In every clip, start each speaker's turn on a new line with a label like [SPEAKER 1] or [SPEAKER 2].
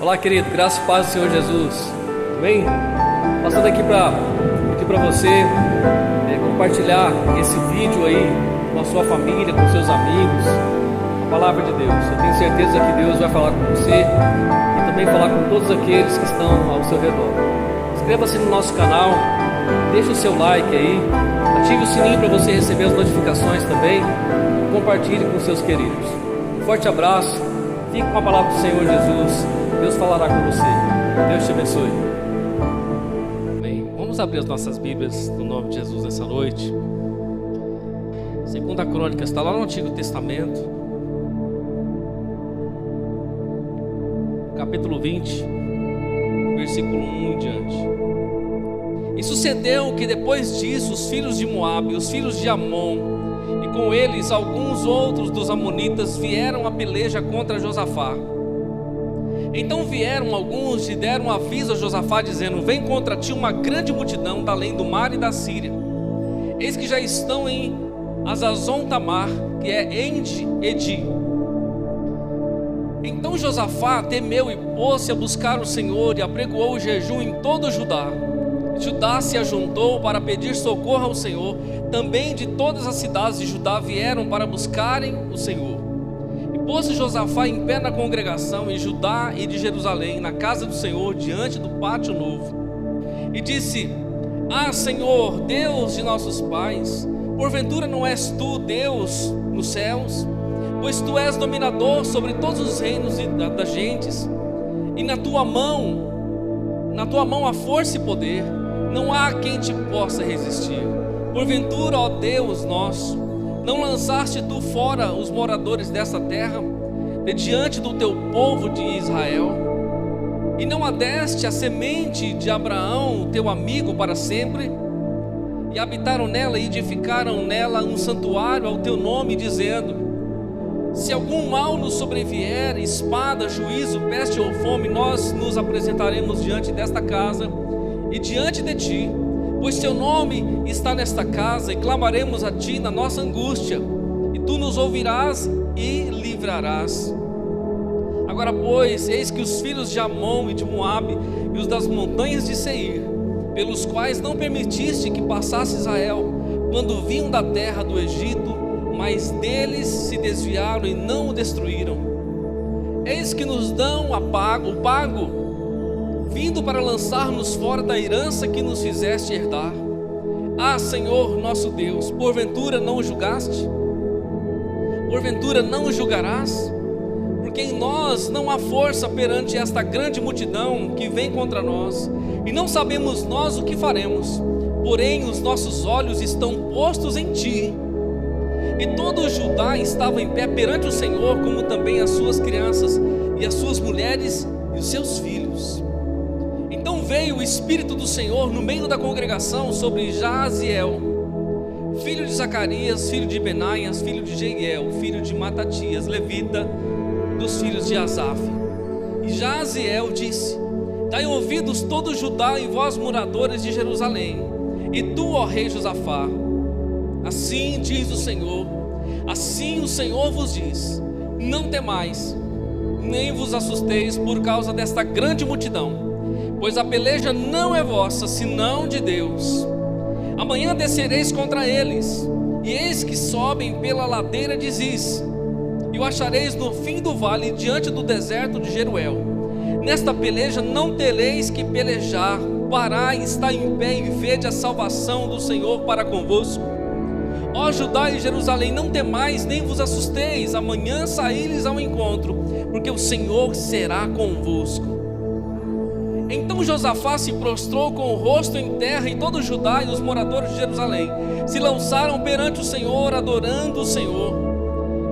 [SPEAKER 1] Olá, querido, graça e paz do Senhor Jesus. Amém? Passando aqui para você compartilhar esse vídeo aí com a sua família, com seus amigos, a palavra de Deus. Eu tenho certeza que Deus vai falar com você e também falar com todos aqueles que estão ao seu redor. Inscreva-se no nosso canal, deixe o seu like aí, ative o sininho para você receber as notificações também e compartilhe com seus queridos. Um forte abraço, fique com a palavra do Senhor Jesus. Deus falará com você. Deus te abençoe. Bem, vamos abrir as nossas Bíblias no nome de Jesus nessa noite. Segunda Crônicas está lá no Antigo Testamento, capítulo 20, versículo 1 em diante. E sucedeu que depois disso os filhos de Moabe, os filhos de Amon, e com eles alguns outros dos amonitas vieram a peleja contra Josafá. Então vieram alguns e deram aviso a Josafá, dizendo: vem contra ti uma grande multidão da além do mar e da Síria. Eis que já estão em Hazazon Tamar, que é En-Edi. Então Josafá temeu e pôs-se a buscar o Senhor e apregoou o jejum em todo o Judá. Judá se ajuntou para pedir socorro ao Senhor. Também de todas as cidades de Judá vieram para buscarem o Senhor. Pôs-se Josafá em pé na congregação em Judá e de Jerusalém, na casa do Senhor, diante do pátio novo, e disse: Ah, Senhor, Deus de nossos pais, porventura não és tu Deus nos céus? Pois tu és dominador sobre todos os reinos das gentes, e na tua mão há força e poder, não há quem te possa resistir. Porventura, ó Deus nosso, não lançaste tu fora os moradores desta terra, de diante do teu povo de Israel? E não adeste a semente de Abraão, teu amigo, para sempre? E habitaram nela e edificaram nela um santuário ao teu nome, dizendo: se algum mal nos sobrevier, espada, juízo, peste ou fome, nós nos apresentaremos diante desta casa e diante de ti, pois teu nome está nesta casa, e clamaremos a ti na nossa angústia, e tu nos ouvirás e livrarás. Agora, pois, eis que os filhos de Amon e de Moabe e os das montanhas de Seir, pelos quais não permitiste que passasse Israel, quando vinham da terra do Egito, mas deles se desviaram e não o destruíram, eis que nos dão o pago, vindo para lançar-nos fora da herança que nos fizeste herdar. Ah, Senhor nosso Deus, porventura não o julgaste? Porventura não o julgarás? Porque em nós não há força perante esta grande multidão que vem contra nós, e não sabemos nós o que faremos, porém os nossos olhos estão postos em ti. E todo o Judá estava em pé perante o Senhor, como também as suas crianças, e as suas mulheres e os seus filhos. Então veio o Espírito do Senhor no meio da congregação sobre Jaziel, filho de Zacarias, filho de Benaias, filho de Jeiel, filho de Matatias, levita, dos filhos de Asaf. E Jaziel disse: dai ouvidos todo Judá e vós moradores de Jerusalém, e tu, ó rei Josafá, assim diz o Senhor, assim o Senhor vos diz: não temais, nem vos assusteis por causa desta grande multidão, pois a peleja não é vossa, senão de Deus. Amanhã descereis contra eles, e eis que sobem pela ladeira de Ziz, e o achareis no fim do vale, diante do deserto de Jeruel. Nesta peleja não tereis que pelejar, parai, está em pé e vede a salvação do Senhor para convosco. Ó Judá e Jerusalém, não temais, nem vos assusteis, amanhã saí-lhes ao encontro, porque o Senhor será convosco. Então Josafá se prostrou com o rosto em terra, e todo Judá e os moradores de Jerusalém se lançaram perante o Senhor, adorando o Senhor.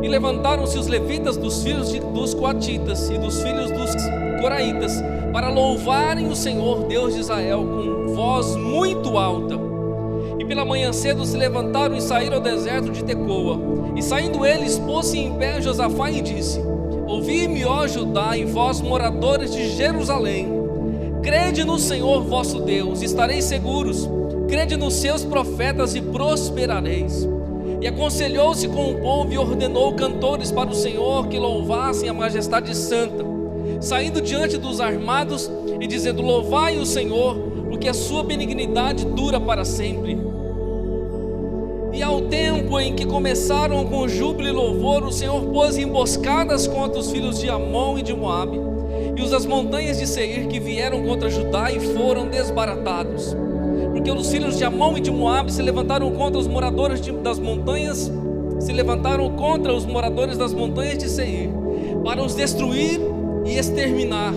[SPEAKER 1] E levantaram-se os levitas dos filhos dos coatitas e dos filhos dos coraitas, para louvarem o Senhor Deus de Israel com voz muito alta. E pela manhã cedo se levantaram e saíram ao deserto de Tecoa. E saindo eles, pôs-se em pé Josafá e disse: ouvi-me, ó Judá, e vós moradores de Jerusalém, crede no Senhor vosso Deus, estareis seguros, crede nos seus profetas e prosperareis. E aconselhou-se com o povo e ordenou cantores para o Senhor que louvassem a majestade santa. saindo diante dos armados e dizendo: louvai o Senhor, porque a sua benignidade dura para sempre. E ao tempo em que começaram com júbilo e louvor, o Senhor pôs emboscadas contra os filhos de Amon e de Moabe, e os das montanhas de Seir, que vieram contra Judá e foram desbaratados. Porque os filhos de Amon e de Moabe se levantaram contra os moradores das montanhas, das montanhas de Seir, para os destruir e exterminar.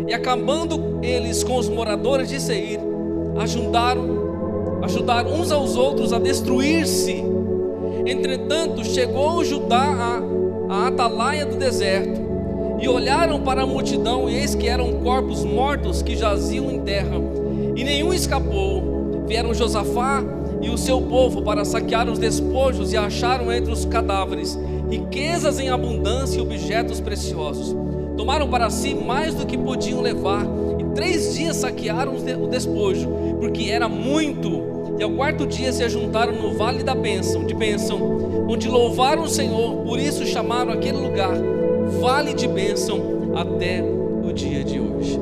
[SPEAKER 1] E acabando eles com os moradores de Seir, ajudaram uns aos outros a destruir-se. Entretanto, chegou Judá à atalaia do deserto, e olharam para a multidão, e eis que eram corpos mortos que jaziam em terra, e nenhum escapou. Vieram Josafá e o seu povo para saquear os despojos, e acharam entre os cadáveres riquezas em abundância e objetos preciosos. Tomaram para si mais do que podiam levar, e 3 dias saquearam o despojo, porque era muito. E ao 4º dia se ajuntaram no vale de bênção, onde louvaram o Senhor. Por isso chamaram aquele lugar Vale de Bênção até o dia de hoje.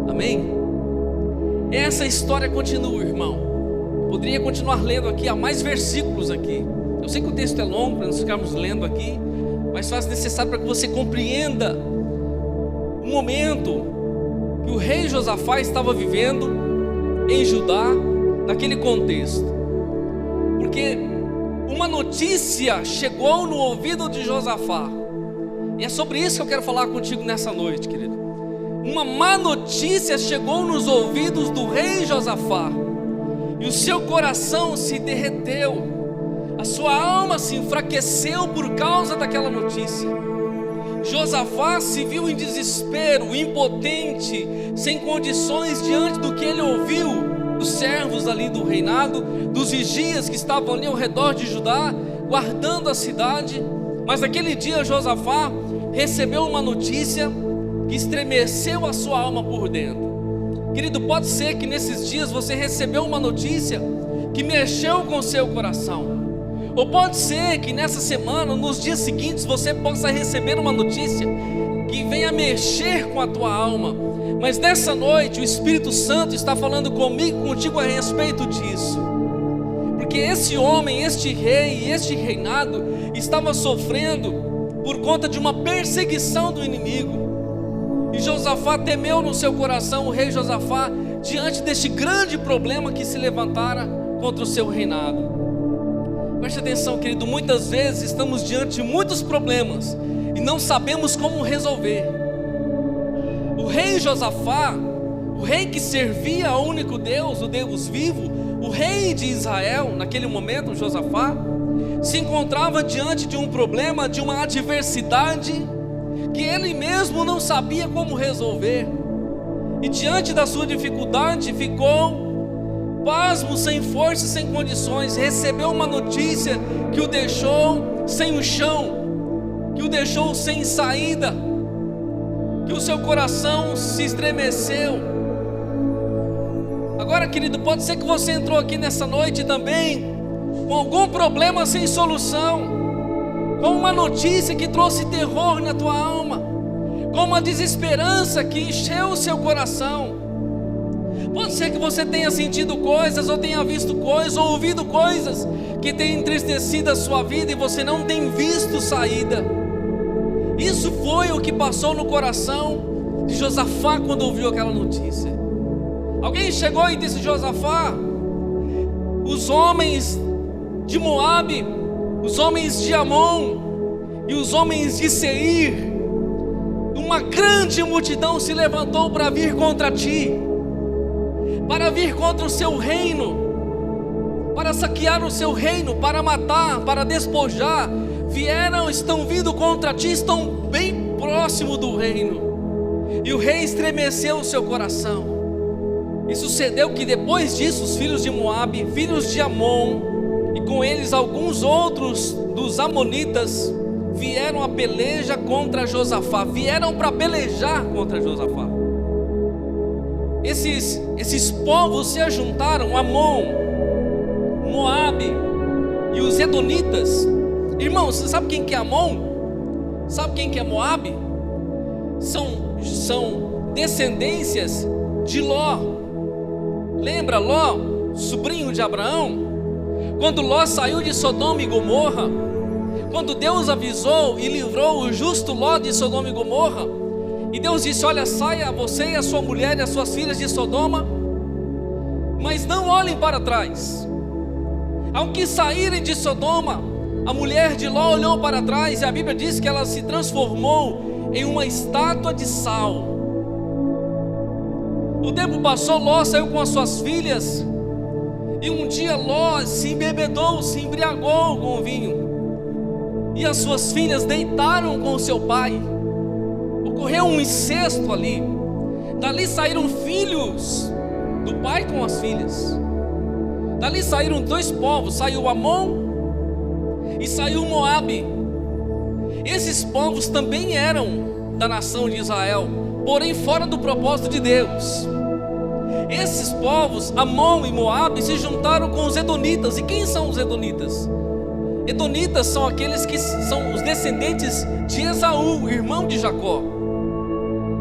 [SPEAKER 1] Amém? Essa história continua, irmão. Poderia continuar lendo aqui, há mais versículos aqui. Eu sei que o texto é longo para nós ficarmos lendo aqui, mas faz necessário para que você compreenda o momento que o rei Josafá estava vivendo em Judá, naquele contexto. Porque uma notícia chegou no ouvido de Josafá, e é sobre isso que eu quero falar contigo nessa noite, querido. Uma má notícia chegou nos ouvidos do rei Josafá, e o seu coração se derreteu, a sua alma se enfraqueceu por causa daquela notícia. Josafá se viu em desespero, impotente, sem condições diante do que ele ouviu dos servos ali do reinado, dos vigias que estavam ali ao redor de Judá, guardando a cidade. Mas naquele dia Josafá recebeu uma notícia que estremeceu a sua alma por dentro. Querido, pode ser que nesses dias você recebeu uma notícia que mexeu com o seu coração. Ou pode ser que nessa semana, nos dias seguintes, você possa receber uma notícia que venha mexer com a tua alma. Mas nessa noite o Espírito Santo está falando comigo, contigo a respeito disso. Porque esse homem, este rei, este reinado estava sofrendo por conta de uma perseguição do inimigo. E Josafá temeu no seu coração, o rei Josafá, diante deste grande problema que se levantara contra o seu reinado. Preste atenção, querido, muitas vezes estamos diante de muitos problemas e não sabemos como resolver. O rei Josafá, o rei que servia ao único Deus, o Deus vivo, o rei de Israel, naquele momento, Josafá, se encontrava diante de um problema, de uma adversidade que ele mesmo não sabia como resolver. E diante da sua dificuldade ficou pasmo, sem força, sem condições. Recebeu uma notícia que o deixou sem o chão, que o deixou sem saída, que o seu coração se estremeceu. Agora, querido, pode ser que você entrou aqui nessa noite também com algum problema sem solução, com uma notícia que trouxe terror na tua alma, com uma desesperança que encheu o seu coração. Pode ser que você tenha sentido coisas, ou tenha visto coisas, ou ouvido coisas que tenham entristecido a sua vida e você não tem visto saída. Isso foi o que passou no coração de Josafá quando ouviu aquela notícia. Alguém chegou e disse: Josafá, os homens de Moabe, os homens de Amon e os homens de Seir, uma grande multidão se levantou para vir contra ti, para vir contra o seu reino, para saquear o seu reino, para matar, para despojar. Estão vindo contra ti, estão bem próximo do reino. E o rei estremeceu o seu coração. E sucedeu que depois disso os filhos de Moabe, filhos de Amon, e com eles alguns outros dos amonitas, vieram a peleja contra Josafá. Vieram para pelejar contra Josafá. Esses povos se ajuntaram, Amon, Moabe e os edonitas. Irmãos, você sabe quem que é Amon? Sabe quem que é Moabe? São são descendências de Ló. Lembra Ló, sobrinho de Abraão? Quando Ló saiu de Sodoma e Gomorra, quando Deus avisou e livrou o justo Ló de Sodoma e Gomorra, e Deus disse: olha, saia você e a sua mulher e as suas filhas de Sodoma, mas não olhem para trás. Ao que saírem de Sodoma, a mulher de Ló olhou para trás, e a Bíblia diz que ela se transformou em uma estátua de sal. O tempo passou, Ló saiu com as suas filhas, e um dia Ló se embebedou, se embriagou com o vinho, e as suas filhas deitaram com o seu pai. Ocorreu um incesto ali. Dali saíram filhos do pai com as filhas. Dali saíram dois povos, saiu Amon e saiu Moabe. Esses povos também eram da nação de Israel, porém fora do propósito de Deus. Esses povos, Amon e Moabe, se juntaram com os Edonitas. E quem são os Edonitas? Edonitas são aqueles que são os descendentes de Esaú, irmão de Jacó,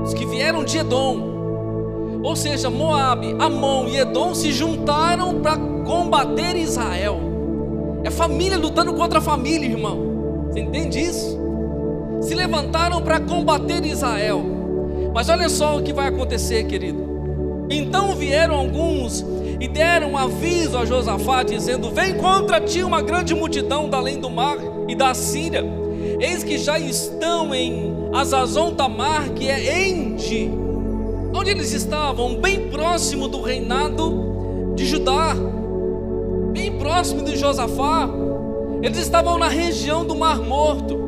[SPEAKER 1] os que vieram de Edom. Ou seja, Moabe, Amon e Edom se juntaram para combater Israel. É família lutando contra a família, irmão. Você entende isso? Se levantaram para combater Israel. Mas olha só o que vai acontecer, querido. Então vieram alguns e deram aviso a Josafá, dizendo: vem contra ti uma grande multidão da além do mar e da Síria. Eis que já estão em Azazon Tamar, que é Ende. Onde eles estavam? Bem próximo do reinado de Judá, bem próximo de Josafá. Eles estavam na região do Mar Morto.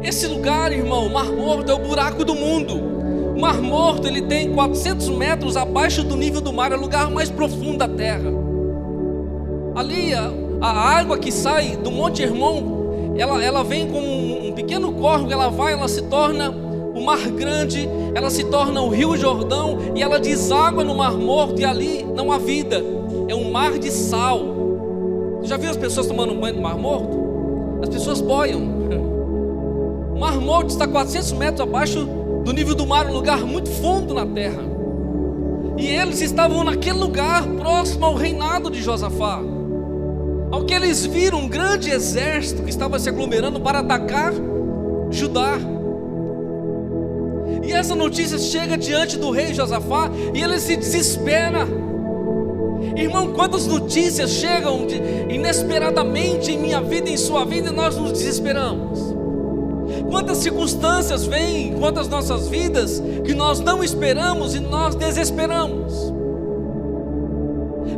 [SPEAKER 1] Esse lugar, irmão, Mar Morto é o buraco do mundo. O Mar Morto, ele tem 400 metros abaixo do nível do mar, é o lugar mais profundo da terra. Ali a água que sai do Monte Hermon, ela vem com um pequeno córrego, ela se torna o Mar Grande, ela se torna o Rio Jordão, e ela deságua no Mar Morto, e ali não há vida, é um mar de sal. Você já viu as pessoas tomando banho no Mar Morto? As pessoas boiam. O Mar Morto está 400 metros abaixo do nível do mar, um lugar muito fundo na terra. E eles estavam naquele lugar, próximo ao reinado de Josafá. Ao que eles viram um grande exército que estava se aglomerando para atacar Judá. E essa notícia chega diante do rei Josafá, e ele se desespera. Irmão, quantas notícias chegam inesperadamente em minha vida, em sua vida, e nós nos desesperamos. Quantas circunstâncias vêm em quantas nossas vidas que nós não esperamos e nós desesperamos.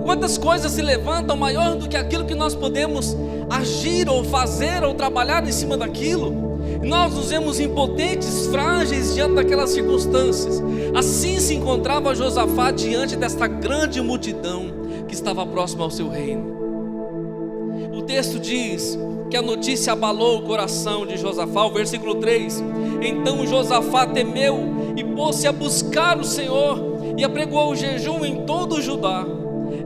[SPEAKER 1] Quantas coisas se levantam maior do que aquilo que nós podemos agir ou fazer ou trabalhar em cima daquilo. E nós nos vemos impotentes, frágeis diante daquelas circunstâncias. Assim se encontrava Josafá diante desta grande multidão que estava próxima ao seu reino. O texto diz que a notícia abalou o coração de Josafá. O versículo 3: então Josafá temeu e pôs-se a buscar o Senhor, e apregoou o jejum em todo o Judá.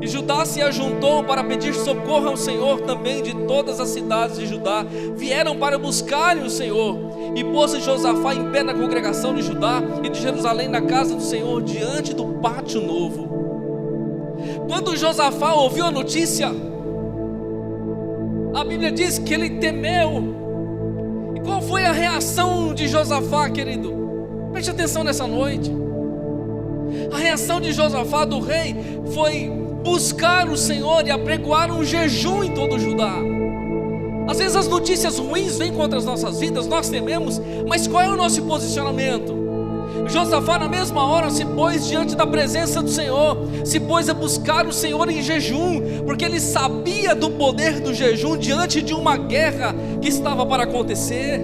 [SPEAKER 1] E Judá se ajuntou para pedir socorro ao Senhor. Também de todas as cidades de Judá vieram para buscarem o Senhor. E pôs-se Josafá em pé na congregação de Judá e de Jerusalém, na casa do Senhor, diante do pátio novo. Quando Josafá ouviu a notícia, a Bíblia diz que ele temeu. E qual foi a reação de Josafá, querido? Preste atenção nessa noite. A reação de Josafá, do rei, foi buscar o Senhor e apregoar um jejum em todo o Judá. Às vezes as notícias ruins vêm contra as nossas vidas, nós tememos, mas qual é o nosso posicionamento? Josafá na mesma hora se pôs diante da presença do Senhor, se pôs a buscar o Senhor em jejum, porque ele sabia do poder do jejum diante de uma guerra que estava para acontecer.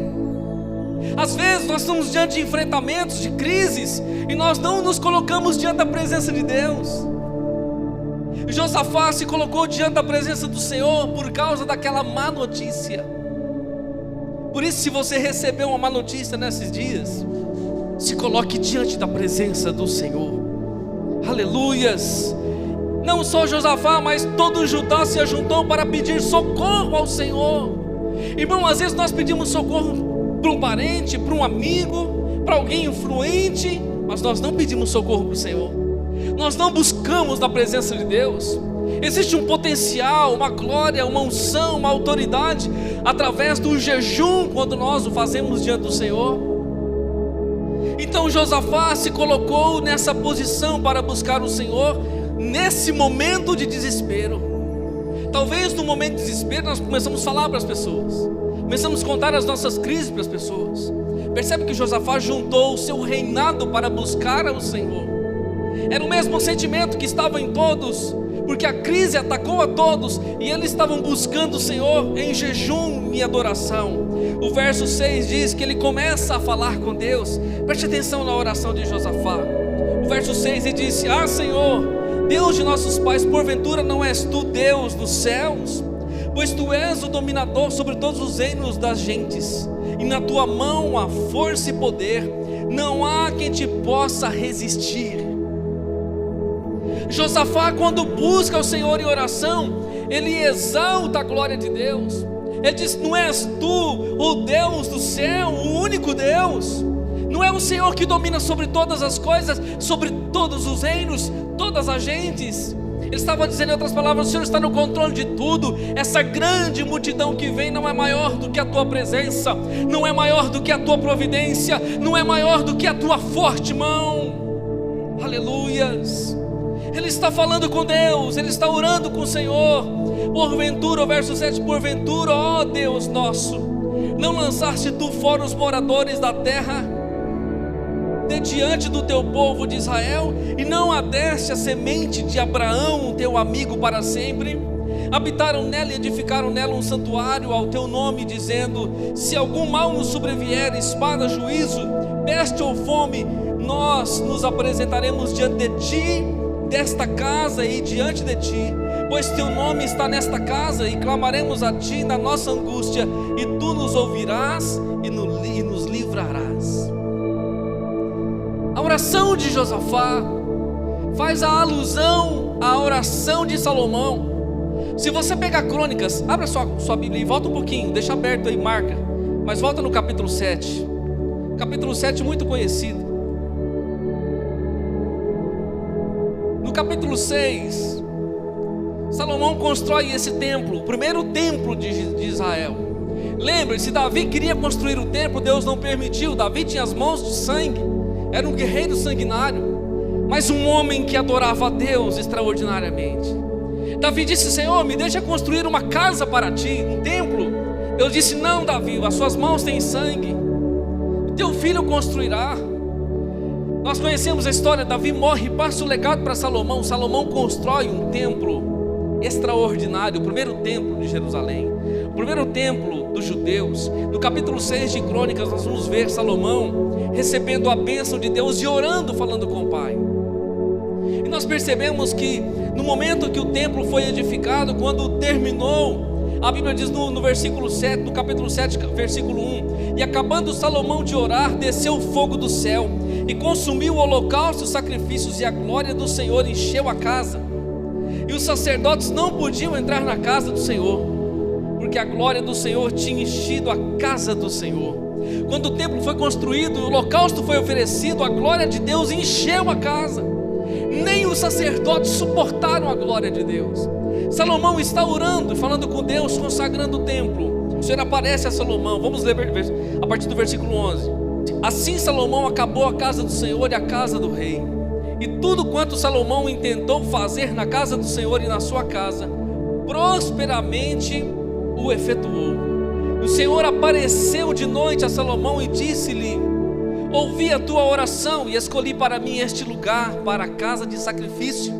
[SPEAKER 1] Às vezes nós estamos diante de enfrentamentos, de crises, e nós não nos colocamos diante da presença de Deus. Josafá se colocou diante da presença do Senhor por causa daquela má notícia. Por isso, se você recebeu uma má notícia nesses dias, se coloque diante da presença do Senhor. Aleluias. Não só Josafá, mas todo o Judá se ajuntou para pedir socorro ao Senhor. Irmão, às vezes nós pedimos socorro para um parente, para um amigo, para alguém influente, mas nós não pedimos socorro para o Senhor. Nós não buscamos na presença de Deus. Existe um potencial, uma glória, uma unção, uma autoridade através do jejum, quando nós o fazemos diante do Senhor. Então Josafá se colocou nessa posição para buscar o Senhor nesse momento de desespero. Talvez no momento de desespero nós começamos a falar para as pessoas, começamos a contar as nossas crises para as pessoas. Percebe que Josafá juntou o seu reinado para buscar ao Senhor. Era o mesmo sentimento que estava em todos, porque a crise atacou a todos, e eles estavam buscando o Senhor em jejum e adoração. O verso 6 diz que ele começa a falar com Deus. Preste atenção na oração de Josafá. O verso 6 ele disse: Ah, Senhor, Deus de nossos pais, porventura não és tu Deus dos céus? Pois tu és o dominador sobre todos os reinos das gentes, e na tua mão há força e poder, não há quem te possa resistir. Josafá, quando busca o Senhor em oração, ele exalta a glória de Deus. Ele diz: não és tu o Deus do céu, o único Deus? Não é o Senhor que domina sobre todas as coisas, sobre todos os reinos, todas as gentes? Ele estava dizendo, em outras palavras, o Senhor está no controle de tudo. Essa grande multidão que vem não é maior do que a tua presença, não é maior do que a tua providência, não é maior do que a tua forte mão. Aleluias. Ele está falando com Deus, ele está orando com o Senhor. Porventura, o verso 7, porventura, ó Deus nosso, não lançaste tu fora os moradores da terra de diante do teu povo de Israel, e não adeste a semente de Abraão, teu amigo, para sempre? Habitaram nela e edificaram nela um santuário ao teu nome, dizendo: se algum mal nos sobrevier, espada, juízo, peste ou fome, nós nos apresentaremos diante de ti, desta casa e diante de ti, pois teu nome está nesta casa, e clamaremos a ti na nossa angústia, e tu nos ouvirás e nos livrarás. A oração de Josafá faz a alusão à oração de Salomão. Se você pegar Crônicas, abra sua Bíblia e volta um pouquinho, deixa aberto aí, marca, mas volta no capítulo 7. Capítulo 7 muito conhecido. No capítulo 6, Salomão constrói esse templo, o primeiro templo de Israel. Lembre-se, Davi queria construir o templo, Deus não permitiu. Davi tinha as mãos de sangue, era um guerreiro sanguinário, mas um homem que adorava a Deus extraordinariamente. Davi disse: Senhor, me deixa construir uma casa para ti, um templo. Deus disse: não, Davi, as suas mãos têm sangue, o teu filho construirá. Nós conhecemos a história. Davi morre e passa o legado para Salomão. Salomão constrói um templo extraordinário, o primeiro templo de Jerusalém, o primeiro templo dos judeus. No capítulo 6 de Crônicas nós vamos ver Salomão recebendo a bênção de Deus e orando, falando com o Pai. E nós percebemos que no momento que o templo foi edificado, quando terminou, a Bíblia diz no versículo 7, no capítulo 7, versículo 1: e acabando Salomão de orar, desceu o fogo do céu e consumiu o holocausto, os sacrifícios, e a glória do Senhor encheu a casa. E os sacerdotes não podiam entrar na casa do Senhor, porque a glória do Senhor tinha enchido a casa do Senhor. Quando o templo foi construído, o holocausto foi oferecido, a glória de Deus encheu a casa. Nem os sacerdotes suportaram a glória de Deus. Salomão está orando, falando com Deus, consagrando o templo. O Senhor aparece a Salomão. Vamos ler a partir do versículo 11. Assim Salomão acabou a casa do Senhor e a casa do rei, e tudo quanto Salomão intentou fazer na casa do Senhor e na sua casa, prosperamente o efetuou. O Senhor apareceu de noite a Salomão e disse-lhe: ouvi a tua oração e escolhi para mim este lugar para a casa de sacrifício.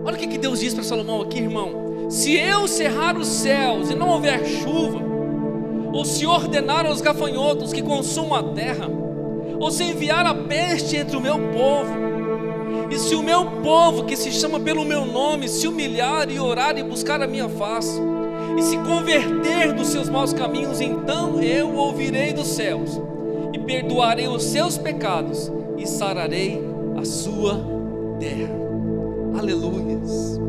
[SPEAKER 1] Olha o que Deus diz para Salomão aqui, irmão: se eu cerrar os céus e não houver chuva, ou se ordenar aos gafanhotos que consumam a terra, ou se enviar a peste entre o meu povo, e se o meu povo, que se chama pelo meu nome, se humilhar e orar e buscar a minha face, e se converter dos seus maus caminhos, então eu ouvirei dos céus e perdoarei os seus pecados e sararei a sua terra. Aleluias.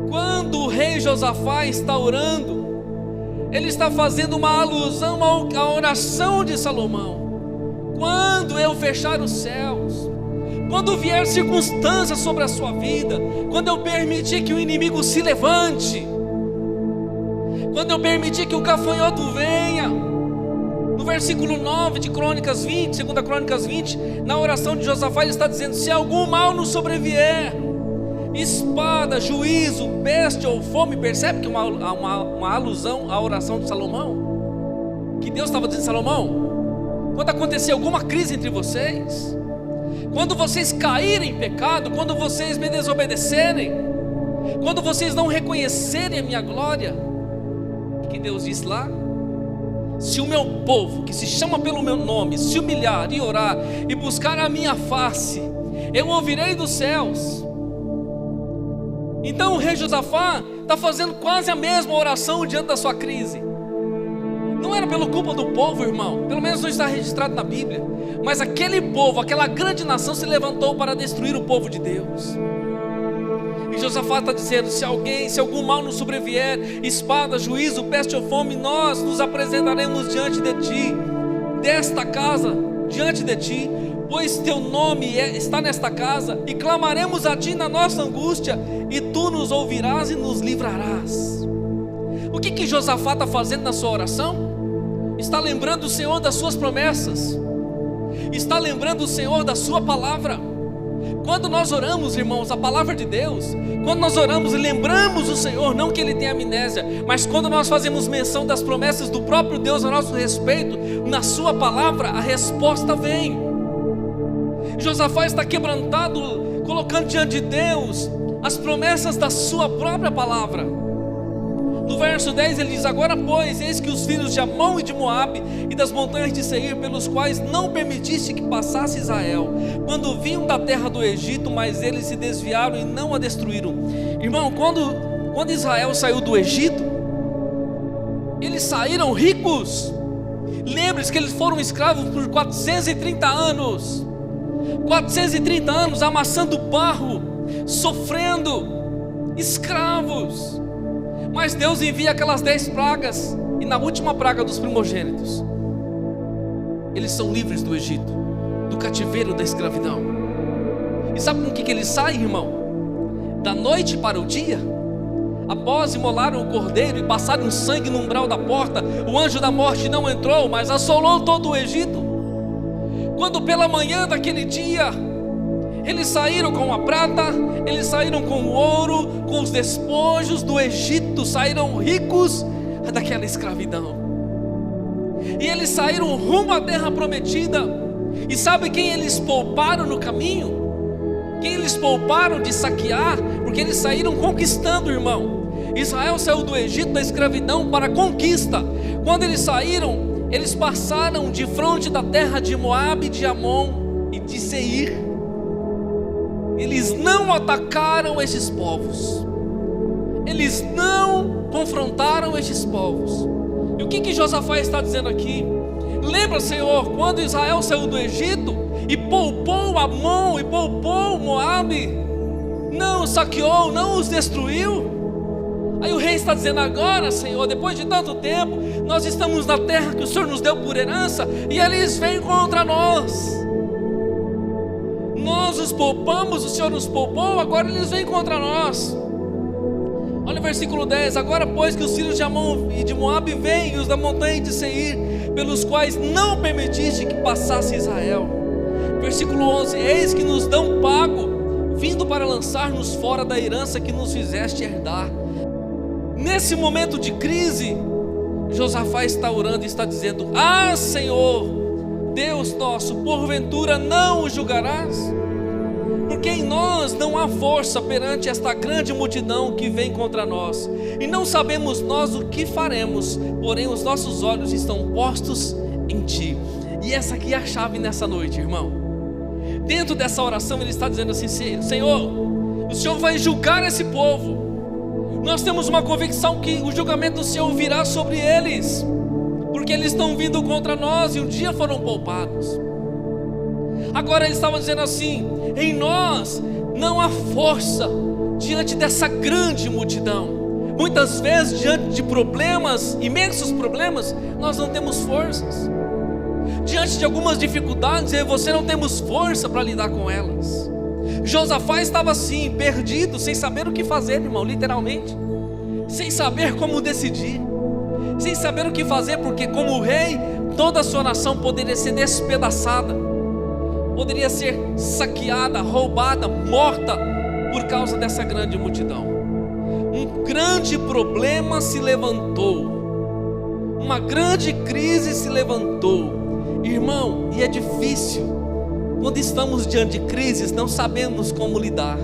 [SPEAKER 1] Quando o rei Josafá está orando, ele está fazendo uma alusão à oração de Salomão. Quando eu fechar os céus, quando vier circunstâncias sobre a sua vida, quando eu permitir que o inimigo se levante, quando eu permitir que o gafanhoto venha, no versículo 9 de Crônicas 20, 2 Crônicas 20, na oração de Josafá, ele está dizendo: se algum mal nos sobrevier, espada, juízo, peste ou fome. Percebe que uma alusão à oração de Salomão? Que Deus estava dizendo: Salomão, quando acontecer alguma crise entre vocês, quando vocês caírem em pecado, quando vocês me desobedecerem, quando vocês não reconhecerem a minha glória, o que Deus disse lá? Se o meu povo, que se chama pelo meu nome, se humilhar e orar e buscar a minha face, eu ouvirei dos céus. Então o rei Josafá está fazendo quase a mesma oração diante da sua crise. Não era pela culpa do povo, irmão, pelo menos não está registrado na Bíblia, mas aquele povo, aquela grande nação se levantou para destruir o povo de Deus. E Josafá está dizendo: se algum mal nos sobrevier, espada, juízo, peste ou fome, nós nos apresentaremos diante de ti, desta casa, diante de ti, pois teu nome está nesta casa, e clamaremos a ti na nossa angústia, e tu nos ouvirás e nos livrarás. O que Josafá está fazendo na sua oração? Está lembrando o Senhor das suas promessas, está lembrando o Senhor da sua palavra. Quando nós oramos, irmãos, a palavra de Deus, quando nós oramos e lembramos o Senhor, não que Ele tenha amnésia, mas quando nós fazemos menção das promessas do próprio Deus a nosso respeito, na sua palavra, a resposta vem. Josafá está quebrantado, colocando diante de Deus as promessas da sua própria palavra. No verso 10 ele diz: agora pois, eis que os filhos de Amon e de Moabe e das montanhas de Seir, pelos quais não permitiste que passasse Israel, quando vinham da terra do Egito, mas eles se desviaram e não a destruíram. Irmão, quando Israel saiu do Egito, eles saíram ricos. Lembre-se que eles foram escravos por 430 anos. 430 anos amassando barro, sofrendo, escravos. Mas Deus envia aquelas 10 pragas, e na última praga dos primogênitos, eles são livres do Egito, do cativeiro, da escravidão. E sabe com o que eles saem, irmão? Da noite para o dia, após imolarem o cordeiro e passarem sangue no umbral da porta, o anjo da morte não entrou, mas assolou todo o Egito. Quando pela manhã daquele dia, eles saíram com a prata, eles saíram com o ouro, com os despojos do Egito, saíram ricos daquela escravidão. E eles saíram rumo à terra prometida. E sabe quem eles pouparam no caminho? Quem eles pouparam de saquear? Porque eles saíram conquistando, irmão. Israel saiu do Egito, da escravidão, para a conquista. Quando eles saíram, eles passaram de fronte da terra de Moabe, de Amon e de Seir. Eles não atacaram esses povos, eles não confrontaram esses povos. E o que Josafá está dizendo aqui? Lembra, Senhor, quando Israel saiu do Egito e poupou Amon e poupou Moabe, não os saqueou, não os destruiu? Aí o rei está dizendo: agora, Senhor, depois de tanto tempo, nós estamos na terra que o Senhor nos deu por herança, e eles vêm contra nós. Nós os poupamos, o Senhor nos poupou, agora eles vêm contra nós. Olha o versículo 10: agora pois que os filhos de Amon e de Moabe vêm, e os da montanha de Seir, pelos quais não permitiste que passasse Israel. Versículo 11: eis que nos dão pago, vindo para lançar-nos fora da herança que nos fizeste herdar. Nesse momento de crise, Josafá está orando e está dizendo: ah, Senhor Deus nosso, porventura não o julgarás? Porque em nós não há força perante esta grande multidão que vem contra nós, e não sabemos nós o que faremos, porém os nossos olhos estão postos em Ti. E essa aqui é a chave nessa noite, irmão. Dentro dessa oração ele está dizendo assim: Senhor, o Senhor vai julgar esse povo. Nós temos uma convicção que o julgamento do Senhor virá sobre eles, porque eles estão vindo contra nós e um dia foram poupados. Agora ele estava dizendo assim: em nós não há força diante dessa grande multidão, Muitas vezes, diante de problemas, imensos problemas, nós não temos forças. Diante de algumas dificuldades, eu e você não temos força para lidar com elas. Josafá estava assim, perdido, sem saber o que fazer, irmão, literalmente. Sem saber como decidir, sem saber o que fazer, porque como rei, toda a sua nação poderia ser despedaçada, poderia ser saqueada, roubada, morta, por causa dessa grande multidão. Um grande problema se levantou, uma grande crise se levantou, irmão, e é difícil, quando estamos diante de crises, não sabemos como lidar.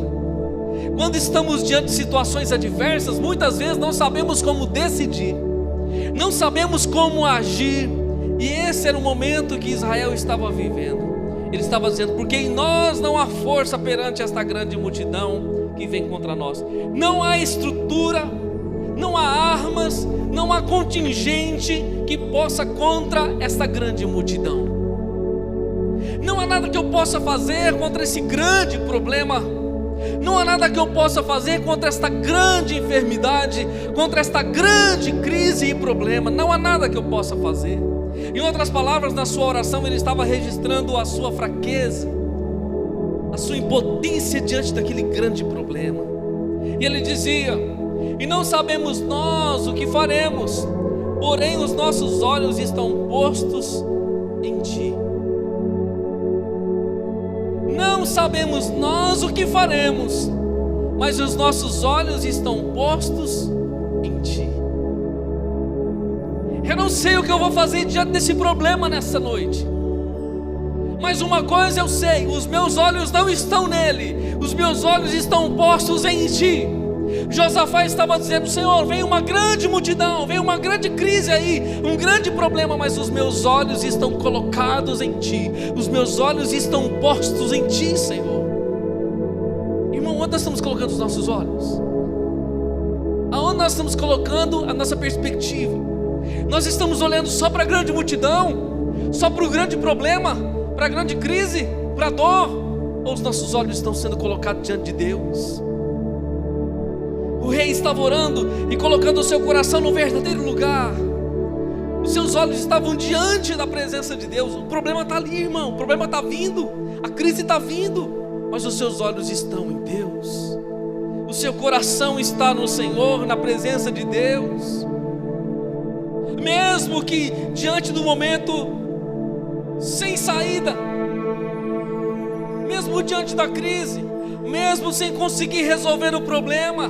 [SPEAKER 1] Quando estamos diante de situações adversas, muitas vezes não sabemos como decidir, não sabemos como agir. E esse era o momento que Israel estava vivendo. Ele estava dizendo: porque em nós não há força perante esta grande multidão que vem contra nós. Não há estrutura, não há armas, não há contingente que possa contra esta grande multidão. Não há nada que eu possa fazer contra esse grande problema. Não há nada que eu possa fazer contra esta grande enfermidade, contra esta grande crise e problema. Não há nada que eu possa fazer. Em outras palavras, na sua oração ele estava registrando a sua fraqueza, a sua impotência diante daquele grande problema. E ele dizia: e não sabemos nós o que faremos, porém os nossos olhos estão postos em ti. Não sabemos nós o que faremos, mas os nossos olhos estão postos em ti. Eu não sei o que eu vou fazer diante desse problema nessa noite, mas uma coisa eu sei: os meus olhos não estão nele, os meus olhos estão postos em ti. Josafá estava dizendo: Senhor, vem uma grande multidão, vem uma grande crise aí, um grande problema, mas os meus olhos estão colocados em ti, os meus olhos estão postos em ti, Senhor. Irmão, onde nós estamos colocando os nossos olhos? Aonde nós estamos colocando a nossa perspectiva? Nós estamos olhando só para a grande multidão, só para o grande problema, para a grande crise, para a dor, ou os nossos olhos estão sendo colocados diante de Deus? O rei estava orando e colocando o seu coração no verdadeiro lugar. Os seus olhos estavam diante da presença de Deus. O problema está ali, irmão, o problema está vindo, a crise está vindo, mas os seus olhos estão em Deus. O seu coração está no Senhor, na presença de Deus. Mesmo que diante do momento sem saída, mesmo diante da crise, mesmo sem conseguir resolver o problema,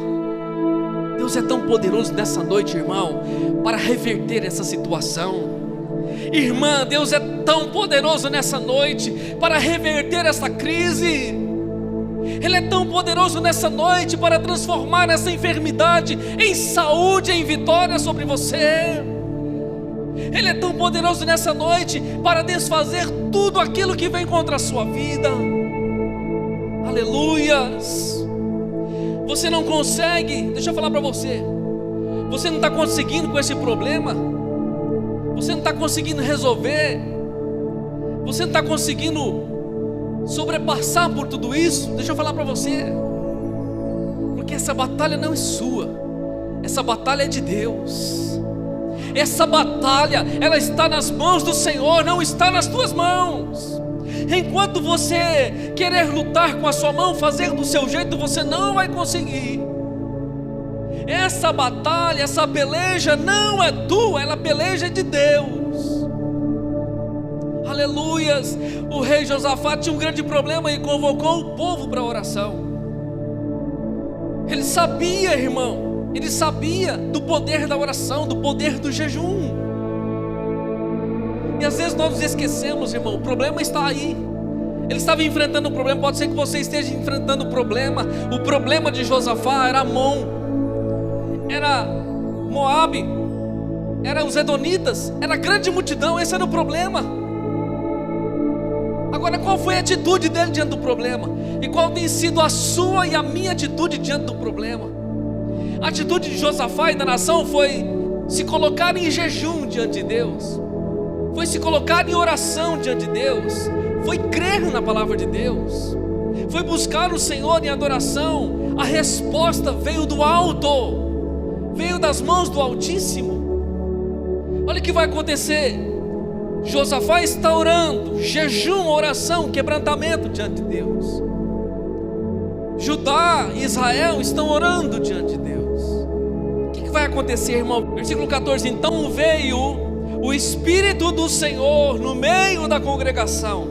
[SPEAKER 1] Deus é tão poderoso nessa noite, irmão, para reverter essa situação. Irmã, Deus é tão poderoso nessa noite para reverter essa crise. Ele é tão poderoso nessa noite para transformar essa enfermidade em saúde, em vitória sobre você. Ele é tão poderoso nessa noite para desfazer tudo aquilo que vem contra a sua vida. Aleluias. Você não consegue, deixa eu falar para você, você não está conseguindo com esse problema, você não está conseguindo resolver, você não está conseguindo sobrepassar por tudo isso. Deixa eu falar para você, porque essa batalha não é sua, essa batalha é de Deus. Essa batalha, ela está nas mãos do Senhor, não está nas tuas mãos. Enquanto você querer lutar com a sua mão, fazer do seu jeito, você não vai conseguir. Essa batalha, essa peleja não é tua, ela peleja de Deus. Aleluias. O rei Josafá tinha um grande problema e convocou o povo para a oração. Ele sabia, irmão, ele sabia do poder da oração, do poder do jejum. E às vezes nós nos esquecemos, irmão, o problema está aí. Ele estava enfrentando o problema, pode ser que você esteja enfrentando o problema. O problema de Josafá era Amon, era Moabe, era os Edonitas, era a grande multidão, esse era o problema. Agora, qual foi a atitude dele diante do problema? E qual tem sido a sua e a minha atitude diante do problema? A atitude de Josafá e da nação foi se colocar em jejum diante de Deus, foi se colocar em oração diante de Deus, foi crer na palavra de Deus, foi buscar o Senhor em adoração. A resposta veio do alto, veio das mãos do Altíssimo. Olha o que vai acontecer. Josafá está orando, jejum, oração, quebrantamento diante de Deus. Judá e Israel estão orando diante de Deus. O que vai acontecer, irmão? Versículo 14: então veio o Espírito do Senhor no meio da congregação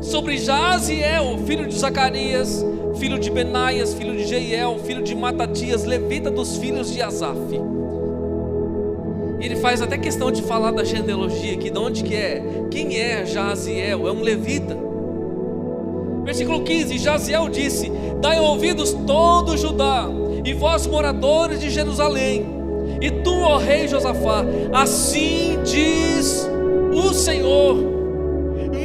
[SPEAKER 1] sobre Jaziel, filho de Zacarias, filho de Benaias, filho de Jeiel, filho de Matatias, levita dos filhos de Asaf. Ele faz até questão de falar da genealogia aqui, de onde que é, quem é Jaziel, é um levita. Versículo 15: Jaziel disse: dai ouvidos todo Judá, e vós moradores de Jerusalém, e tu, ó rei Josafá, assim diz o Senhor: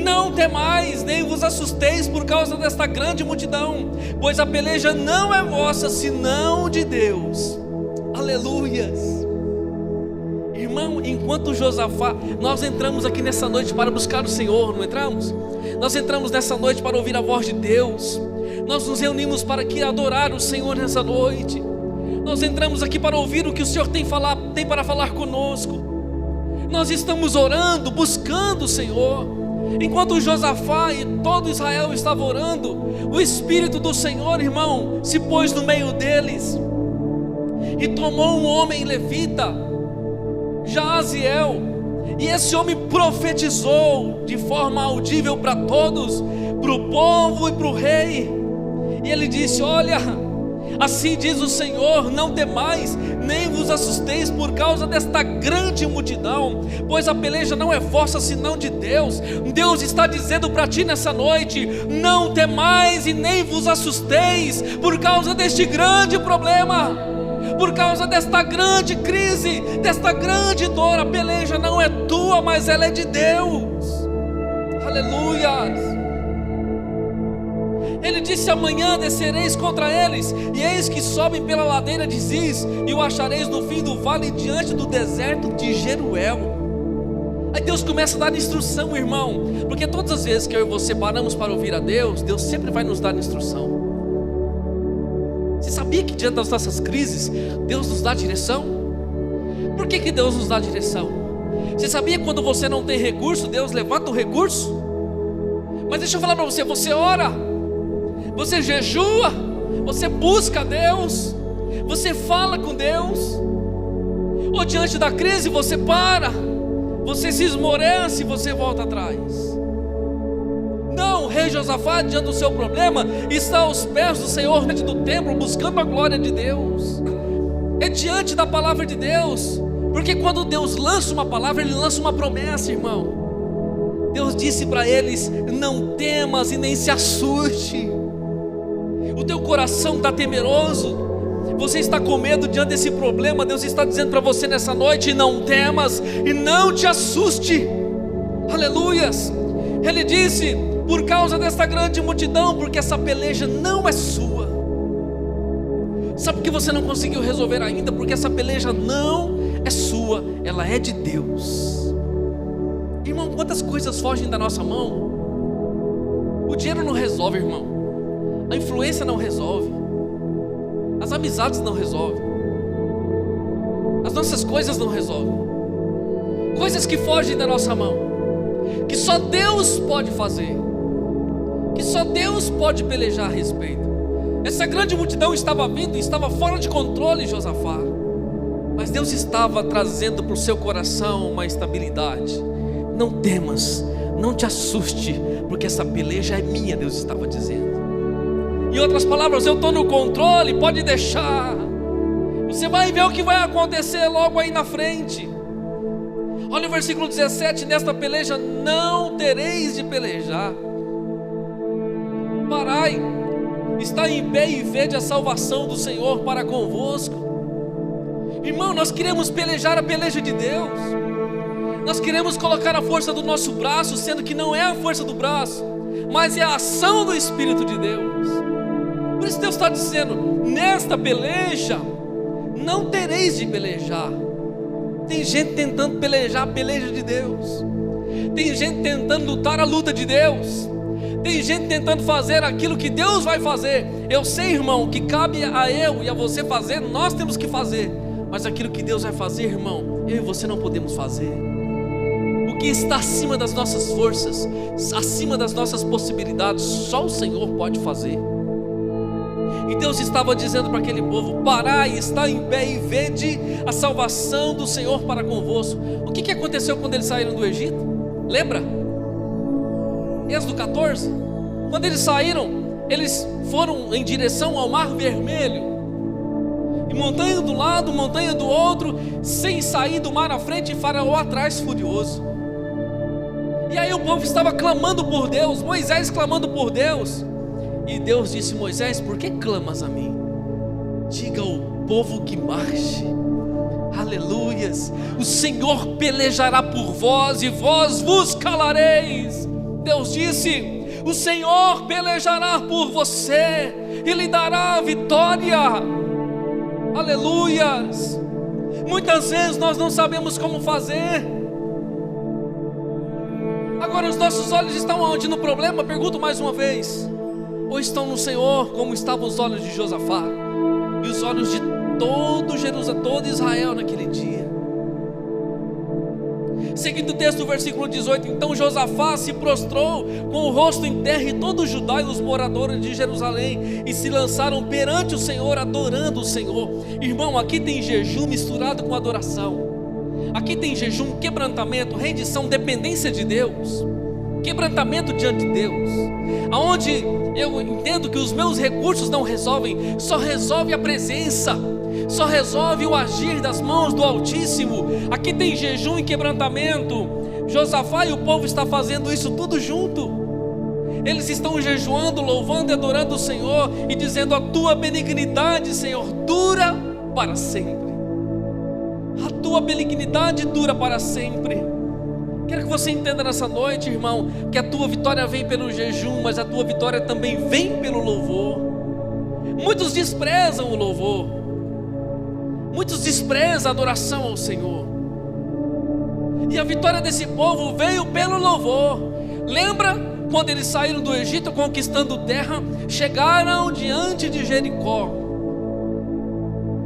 [SPEAKER 1] não temais, nem vos assusteis por causa desta grande multidão, pois a peleja não é vossa, senão de Deus. Aleluias. Irmão, enquanto Josafá, nós entramos aqui nessa noite para buscar o Senhor, não entramos? Nós entramos nessa noite para ouvir a voz de Deus. Nós nos reunimos para aqui adorar o Senhor nessa noite. Nós entramos aqui para ouvir o que o Senhor tem para falar conosco. Nós estamos orando, buscando o Senhor. Enquanto Josafá e todo Israel estavam orando, o Espírito do Senhor, irmão, se pôs no meio deles e tomou um homem levita, Jaziel, e esse homem profetizou de forma audível para todos, para o povo e para o rei. E ele disse: olha, assim diz o Senhor: não temais, nem vos assusteis por causa desta grande multidão, pois a peleja não é vossa, senão de Deus. Deus está dizendo para ti nessa noite: não temais e nem vos assusteis por causa deste grande problema, por causa desta grande crise, desta grande dor. A peleja não é tua, mas ela é de Deus. Aleluia. Ele disse: amanhã descereis contra eles, e eis que sobem pela ladeira de Ziz, e o achareis no fim do vale, diante do deserto de Jeruel. Aí Deus começa a dar instrução, irmão, porque todas as vezes que eu e você paramos para ouvir a Deus, Deus sempre vai nos dar instrução. Você sabia que diante das nossas crises, Deus nos dá direção? Por que Deus nos dá direção? Você sabia que quando você não tem recurso, Deus levanta o recurso? Mas deixa eu falar para você: você ora, você jejua, você busca a Deus, você fala com Deus, ou diante da crise você para, você se esmorece e você volta atrás? Não, o rei Josafá, diante do seu problema, está aos pés do Senhor, diante do templo, buscando a glória de Deus. É diante da palavra de Deus, porque quando Deus lança uma palavra, Ele lança uma promessa, irmão. Deus disse para eles: não temas e nem se assuste. O teu coração está temeroso, você está com medo diante desse problema. Deus está dizendo para você nessa noite: não temas e não te assuste. Aleluias. Ele disse: por causa desta grande multidão, porque essa peleja não é sua. Sabe por que você não conseguiu resolver ainda? Porque essa peleja não é sua, ela é de Deus. Irmão, quantas coisas fogem da nossa mão? O dinheiro não resolve, irmão. A influência não resolve. As amizades não resolvem. As nossas coisas não resolvem. Coisas que fogem da nossa mão, que só Deus pode fazer, que só Deus pode pelejar a respeito. Essa grande multidão estava vindo, estava fora de controle, Josafá, mas Deus estava trazendo para o seu coração uma estabilidade. Não temas, não te assuste, porque essa peleja é minha, Deus estava dizendo. Em outras palavras, eu estou no controle, pode deixar. Você vai ver o que vai acontecer logo aí na frente. Olha o versículo 17: nesta peleja não tereis de pelejar. Parai, está em pé e vede a salvação do Senhor para convosco. Irmão, nós queremos pelejar a peleja de Deus. Nós queremos colocar a força do nosso braço, sendo que não é a força do braço, mas é a ação do Espírito de Deus. Por isso Deus está dizendo: nesta peleja não tereis de pelejar. Tem gente tentando pelejar a peleja de Deus. Tem gente tentando lutar a luta de Deus. Tem gente tentando fazer aquilo que Deus vai fazer. Eu sei, irmão, que cabe a eu e a você fazer, nós temos que fazer. Mas aquilo que Deus vai fazer, irmão, eu e você não podemos fazer. O que está acima das nossas forças, acima das nossas possibilidades, só o Senhor pode fazer. E Deus estava dizendo para aquele povo: parai, está em pé e vede a salvação do Senhor para convosco. O que aconteceu quando eles saíram do Egito? Lembra? Êxodo 14. Quando eles saíram, eles foram em direção ao Mar Vermelho, e montanha do lado, montanha do outro, sem sair do mar à frente e Faraó atrás furioso. E aí o povo estava clamando por Deus, Moisés clamando por Deus. E Deus disse: Moisés, por que clamas a mim? Diga ao povo que marche. Aleluias. O Senhor pelejará por vós e vós vos calareis. Deus disse: o Senhor pelejará por você e lhe dará a vitória. Aleluias. Muitas vezes nós não sabemos como fazer. Agora os nossos olhos estão onde? No problema? Pergunto mais uma vez. Ou estão no Senhor, como estavam os olhos de Josafá e os olhos de todo Jerusalém, todo Israel naquele dia? Seguindo o texto do versículo 18: então Josafá se prostrou com o rosto em terra, e todo o Judá e os moradores de Jerusalém, e se lançaram perante o Senhor, adorando o Senhor. Irmão, aqui tem jejum misturado com adoração. Aqui tem jejum, quebrantamento, rendição, dependência de Deus, quebrantamento diante de Deus, aonde eu entendo que os meus recursos não resolvem, só resolve a presença, só resolve o agir das mãos do Altíssimo. Aqui tem jejum e quebrantamento. Josafá e o povo está fazendo isso tudo junto. Eles estão jejuando, louvando e adorando o Senhor e dizendo: a tua benignidade, Senhor, dura para sempre. A tua benignidade dura para sempre. Quero que você entenda nessa noite, irmão, que a tua vitória vem pelo jejum, mas a tua vitória também vem pelo louvor. Muitos desprezam o louvor, muitos desprezam a adoração ao Senhor. E a vitória desse povo veio pelo louvor. Lembra quando eles saíram do Egito conquistando terra, chegaram diante de Jericó.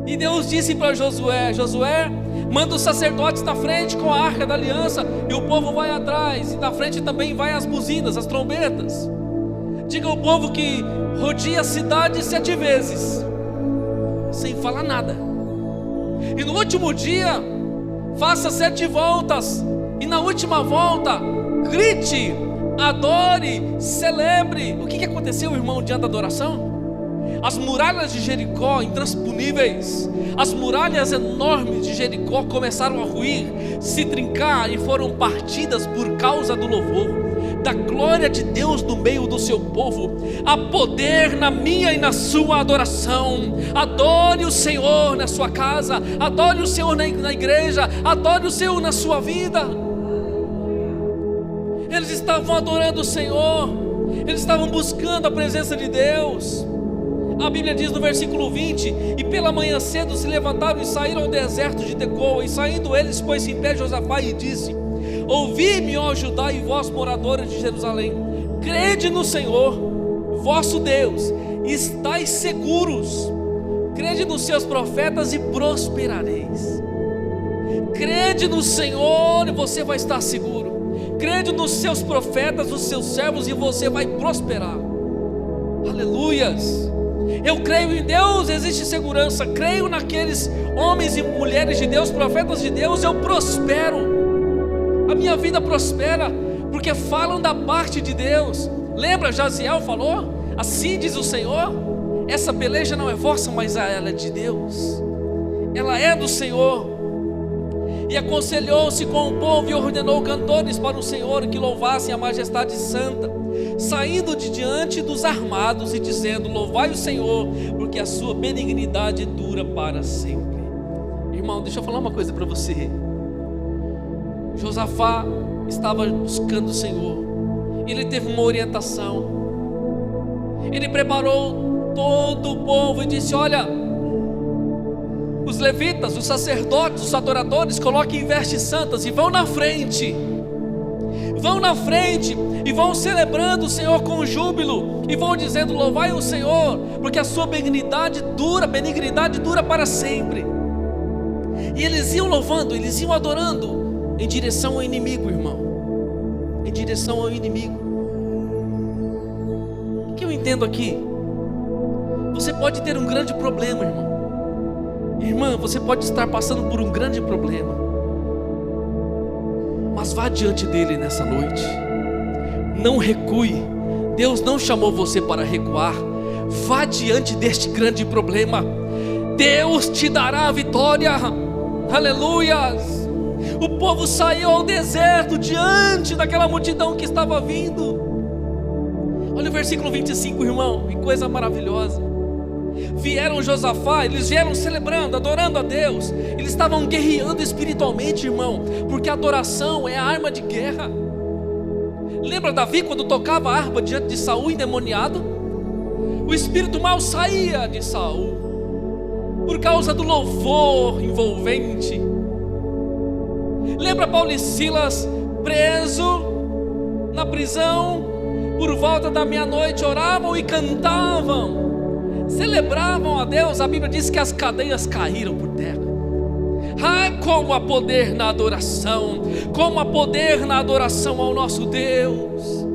[SPEAKER 1] E Deus disse para Josué: Josué, manda os sacerdotes na frente com a arca da aliança, e o povo vai atrás, e na frente também vai as buzinas, as trombetas. Diga ao povo que rodie a cidade 7 vezes, sem falar nada. E no último dia, faça 7 voltas, e na última volta, grite, adore, celebre. O que aconteceu, irmão, diante da adoração? As muralhas de Jericó, intransponíveis, as muralhas enormes de Jericó começaram a ruir, se trincar, e foram partidas por causa do louvor, da glória de Deus no meio do seu povo. Há poder na minha e na sua adoração. Adore o Senhor na sua casa, adore o Senhor na igreja, adore o Senhor na sua vida. Eles estavam adorando o Senhor, eles estavam buscando a presença de Deus. A Bíblia diz no versículo 20: e pela manhã cedo se levantaram e saíram ao deserto de Tecoa. E saindo eles, pôs-se em pé Josafá e disse: ouvi-me, ó Judá e vós moradores de Jerusalém, crede no Senhor vosso Deus, e estáis seguros. Crede nos seus profetas e prosperareis. Crede no Senhor e você vai estar seguro. Crede nos seus profetas, nos seus servos, e você vai prosperar. Aleluias. Eu creio em Deus, existe segurança. Creio naqueles homens e mulheres de Deus, profetas de Deus, eu prospero. A minha vida prospera, porque falam da parte de Deus. Lembra, Jaziel falou: assim diz o Senhor, essa peleja não é vossa, mas ela é de Deus, ela é do Senhor. E aconselhou-se com o povo e ordenou cantores para o Senhor que louvassem a majestade santa, saindo de diante dos armados e dizendo: louvai o Senhor, porque a sua benignidade dura para sempre. Irmão, deixa eu falar uma coisa para você. Josafá estava buscando o Senhor, ele teve uma orientação, ele preparou todo o povo e disse: olha, os levitas, os sacerdotes, os adoradores, coloquem vestes santas e vão na frente. Vão na frente e vão celebrando o Senhor com júbilo, e vão dizendo: louvai o Senhor, porque a sua benignidade dura para sempre. E eles iam louvando, eles iam adorando em direção ao inimigo, irmão. Em direção ao inimigo. O que eu entendo aqui? Você pode ter um grande problema, irmão. Irmã, você pode estar passando por um grande problema, mas vá diante dele nessa noite. Não recue. Deus não chamou você para recuar. Vá diante deste grande problema. Deus te dará a vitória. Aleluias. O povo saiu ao deserto diante daquela multidão que estava vindo. Olha o versículo 25, irmão, que coisa maravilhosa. Vieram Josafá, eles vieram celebrando, adorando a Deus. Eles estavam guerreando espiritualmente, irmão, porque a adoração é a arma de guerra. Lembra Davi quando tocava a harpa diante de Saul endemoniado? O espírito mal saía de Saul por causa do louvor envolvente. Lembra Paulo e Silas preso na prisão? Por volta da meia-noite oravam e cantavam, celebravam a Deus. A Bíblia diz que as cadeias caíram por terra. Como há poder na adoração, como há poder na adoração ao nosso Deus.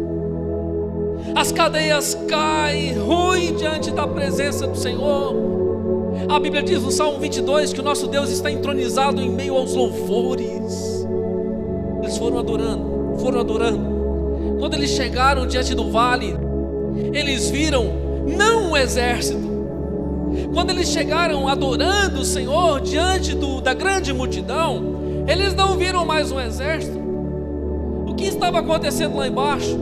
[SPEAKER 1] As cadeias caem, ruem diante da presença do Senhor. A Bíblia diz no Salmo 22 que o nosso Deus está entronizado em meio aos louvores. Eles foram adorando, foram adorando. Quando eles chegaram diante do vale, eles viram não um exército. Quando eles chegaram adorando o Senhor diante da grande multidão, eles não viram mais um exército. O que estava acontecendo lá embaixo?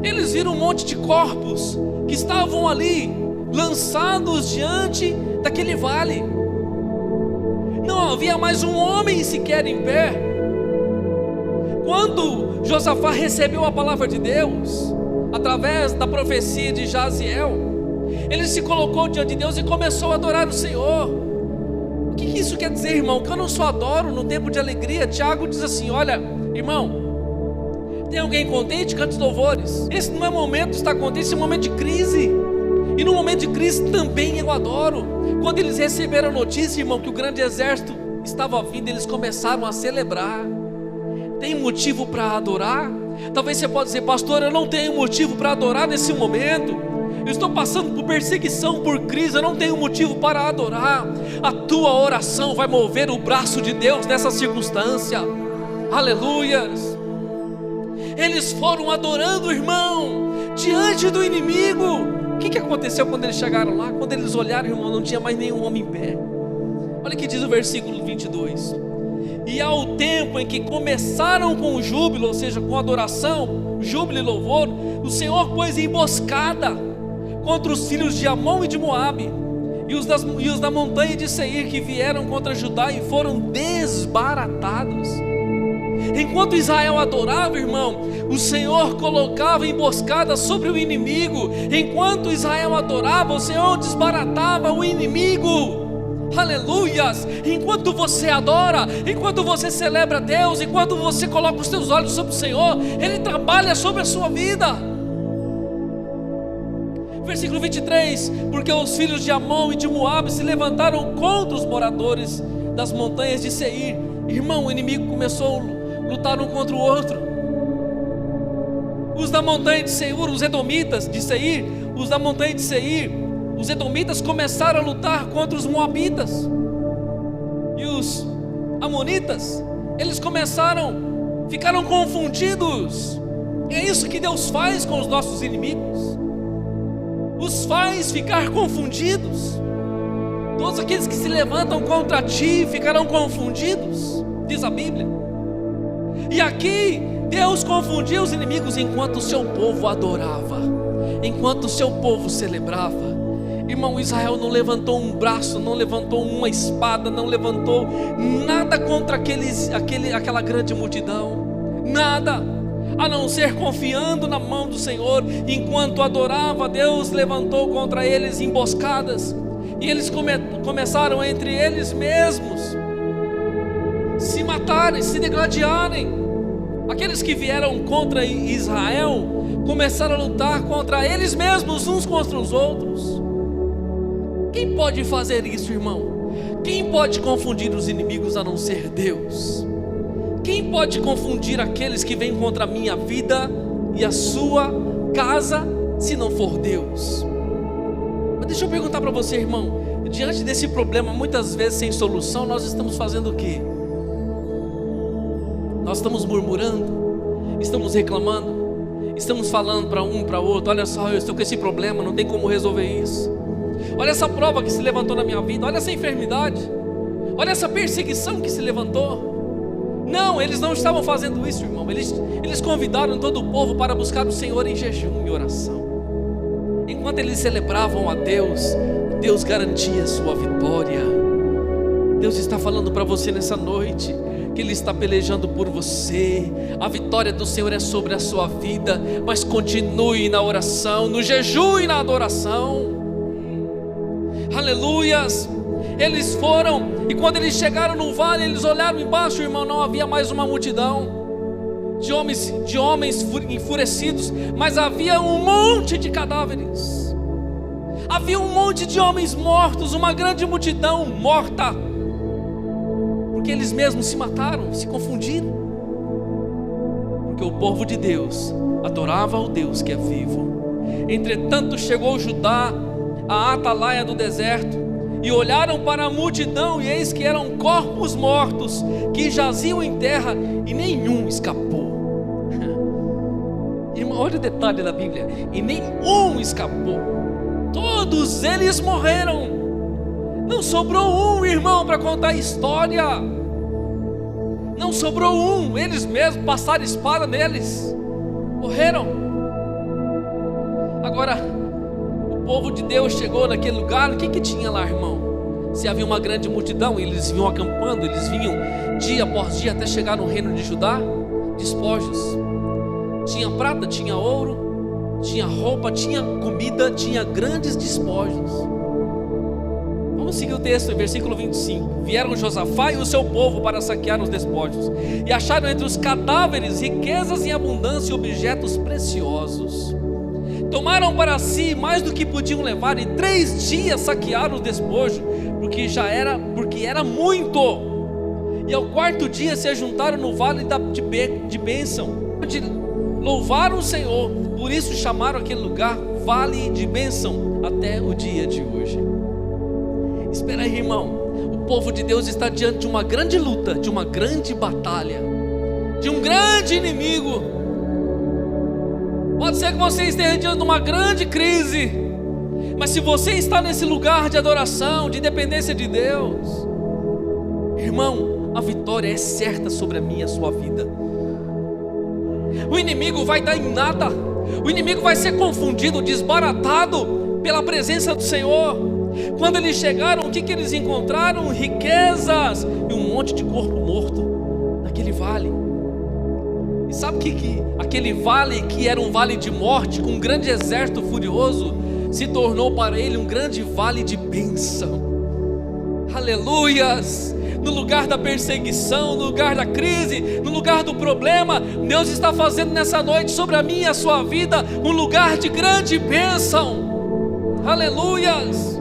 [SPEAKER 1] Eles viram um monte de corpos que estavam ali, lançados diante daquele vale. Não havia mais um homem sequer em pé. Quando Josafá recebeu a palavra de Deus, através da profecia de Jaziel, ele se colocou diante de Deus e começou a adorar o Senhor. O que isso quer dizer, irmão? Que eu não só adoro no tempo de alegria. Tiago diz assim: olha, irmão, tem alguém contente? Cante os louvores. Esse não é momento de estar contente, esse é um momento de crise. E no momento de crise também eu adoro. Quando eles receberam a notícia, irmão, que o grande exército estava vindo, eles começaram a celebrar. Tem motivo para adorar? Talvez você possa dizer: pastor, eu não tenho motivo para adorar nesse momento. Eu estou passando por perseguição, por crise, eu não tenho motivo para adorar. A tua oração vai mover o braço de Deus nessa circunstância. Aleluias. Eles foram adorando, irmão, diante do inimigo. O que aconteceu quando eles chegaram lá? Quando eles olharam, irmão, não tinha mais nenhum homem em pé. Olha o que diz o versículo 22. E ao tempo em que começaram com o júbilo, ou seja, com adoração, júbilo e louvor, o Senhor pôs emboscada contra os filhos de Amon e de Moabe, e os da montanha de Seir, que vieram contra Judá e foram desbaratados. Enquanto Israel adorava, irmão, o Senhor colocava emboscadas sobre o inimigo. Enquanto Israel adorava, o Senhor desbaratava o inimigo. Aleluias. Enquanto você adora, enquanto você celebra Deus, enquanto você coloca os seus olhos sobre o Senhor, Ele trabalha sobre a sua vida. Versículo 23, porque os filhos de Amon e de Moabe se levantaram contra os moradores das montanhas de Seir. Irmão, o inimigo começou a lutar um contra o outro. Os da montanha de Seir, os edomitas de Seir, os da montanha de Seir, os edomitas começaram a lutar contra os moabitas. E os amonitas, eles ficaram confundidos. É isso que Deus faz com os nossos inimigos. Os faz ficar confundidos. Todos aqueles que se levantam contra ti ficarão confundidos, diz a Bíblia. E aqui Deus confundia os inimigos enquanto o seu povo adorava, enquanto o seu povo celebrava. Irmão, Israel não levantou um braço, não levantou uma espada, não levantou nada contra aquela grande multidão, nada, a não ser confiando na mão do Senhor. Enquanto adorava, Deus levantou contra eles emboscadas, e eles começaram entre eles mesmos se matarem, se degladiarem. Aqueles que vieram contra Israel começaram a lutar contra eles mesmos, uns contra os outros. Quem pode fazer isso, irmão? Quem pode confundir os inimigos a não ser Deus? Quem pode confundir aqueles que vêm contra a minha vida e a sua casa, se não for Deus? Mas deixa eu perguntar para você, irmão, diante desse problema, muitas vezes sem solução, nós estamos fazendo o quê? Nós estamos murmurando, estamos reclamando, estamos falando para um e para outro: olha só, eu estou com esse problema, não tem como resolver isso. Olha essa prova que se levantou na minha vida, olha essa enfermidade, olha essa perseguição que se levantou. Não, eles não estavam fazendo isso, irmão. Eles convidaram todo o povo para buscar o Senhor em jejum e oração. Enquanto eles celebravam a Deus, Deus garantia a sua vitória. Deus está falando para você nessa noite que Ele está pelejando por você. A vitória do Senhor é sobre a sua vida, mas continue na oração, no jejum e na adoração. Aleluias. Eles foram, e quando eles chegaram no vale, eles olharam embaixo, irmão, não havia mais uma multidão de homens enfurecidos, mas havia um monte de cadáveres. Havia um monte de homens mortos, uma grande multidão morta, porque eles mesmos se mataram, se confundiram, porque o povo de Deus adorava o Deus que é vivo. Entretanto chegou Judá à atalaia do deserto, e olharam para a multidão, e eis que eram corpos mortos, que jaziam em terra, e nenhum escapou. Irmão, olha o detalhe da Bíblia: e nenhum escapou, todos eles morreram. Não sobrou um, irmão, para contar a história. Não sobrou um, eles mesmos passaram espada neles, morreram. Agora, o povo de Deus chegou naquele lugar, o que tinha lá, irmão? Se havia uma grande multidão, eles vinham acampando, eles vinham dia após dia até chegar no reino de Judá. Despojos, tinha prata, tinha ouro, tinha roupa, tinha comida, tinha grandes despojos. Vamos seguir o texto, em versículo 25. Vieram Josafá e o seu povo para saquear os despojos, e acharam entre os cadáveres riquezas em abundância e objetos preciosos. Tomaram para si mais do que podiam levar, e 3 dias saquearam o despojo, porque era muito. E ao 4º dia se ajuntaram no vale de bênção, onde louvaram o Senhor. Por isso chamaram aquele lugar Vale de Bênção até o dia de hoje. Espera aí, irmão, o povo de Deus está diante de uma grande luta, de uma grande batalha, de um grande inimigo. Pode ser que você esteja diante de uma grande crise, mas se você está nesse lugar de adoração, de dependência de Deus, irmão, a vitória é certa sobre a minha e a sua vida. O inimigo vai dar em nada, o inimigo vai ser confundido, desbaratado pela presença do Senhor. Quando eles chegaram, o que eles encontraram? Riquezas e um monte de corpo morto naquele vale. E sabe que aquele vale, que era um vale de morte, com um grande exército furioso, se tornou para ele um grande vale de bênção. Aleluias! No lugar da perseguição, no lugar da crise, no lugar do problema, Deus está fazendo nessa noite sobre a minha e a sua vida um lugar de grande bênção. Aleluias!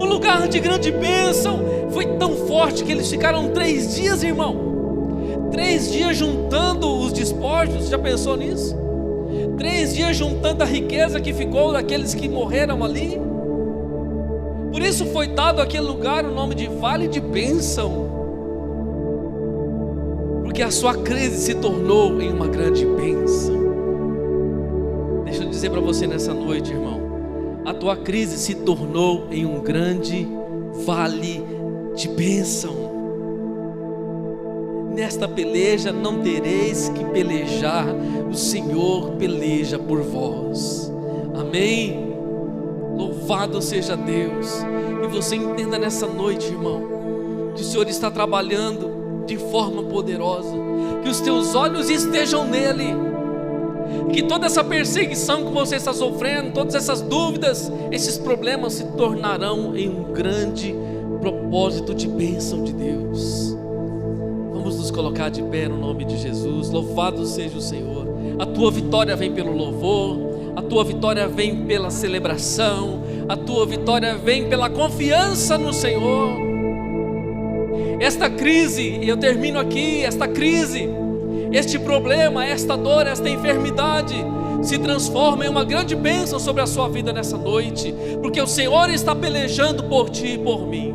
[SPEAKER 1] Um lugar de grande bênção. Foi tão forte que eles ficaram 3 dias, irmão, 3 dias juntando os despojos. Já pensou nisso? 3 dias juntando a riqueza que ficou daqueles que morreram ali. Por isso foi dado àquele lugar o nome de Vale de Bênção, porque a sua crise se tornou em uma grande bênção. Deixa eu dizer para você nessa noite, irmão, a tua crise se tornou em um grande vale de bênção. Nesta peleja não tereis que pelejar, o Senhor peleja por vós. Amém? Louvado seja Deus. E você entenda nessa noite, irmão, que o Senhor está trabalhando de forma poderosa, que os teus olhos estejam nele, que toda essa perseguição que você está sofrendo, todas essas dúvidas, esses problemas se tornarão em um grande propósito de bênção de Deus. Vamos nos colocar de pé no nome de Jesus. Louvado seja o Senhor. A tua vitória vem pelo louvor, a tua vitória vem pela celebração, a tua vitória vem pela confiança no Senhor. esta crise, e eu termino aqui, esta crise, este problema, esta dor, esta enfermidade, se transforma em uma grande bênção sobre a sua vida nessa noite, porque o Senhor está pelejando por ti e por mim.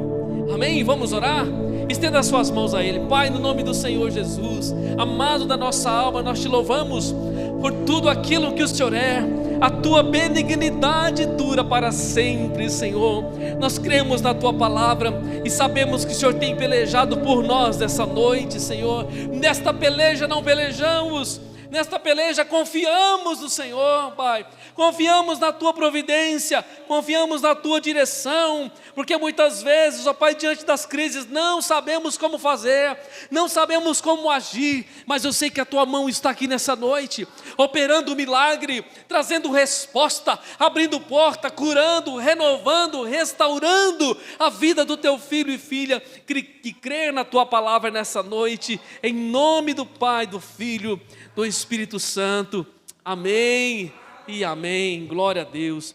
[SPEAKER 1] Amém? Vamos orar? Estenda as suas mãos a Ele. Pai, no nome do Senhor Jesus, amado da nossa alma, nós te louvamos por tudo aquilo que o Senhor é. A tua benignidade dura para sempre, Senhor. Nós cremos na tua palavra e sabemos que o Senhor tem pelejado por nós nessa noite, Senhor. Nesta peleja não pelejamos, nesta peleja confiamos no Senhor, Pai. Confiamos na tua providência, confiamos na tua direção, porque muitas vezes, ó Pai, diante das crises não sabemos como fazer, não sabemos como agir, mas eu sei que a tua mão está aqui nessa noite, operando o milagre, trazendo resposta, abrindo porta, curando, renovando, restaurando a vida do teu filho e filha que crê na tua palavra nessa noite, em nome do Pai, do Filho, do Espírito Santo. Amém e amém. Glória a Deus.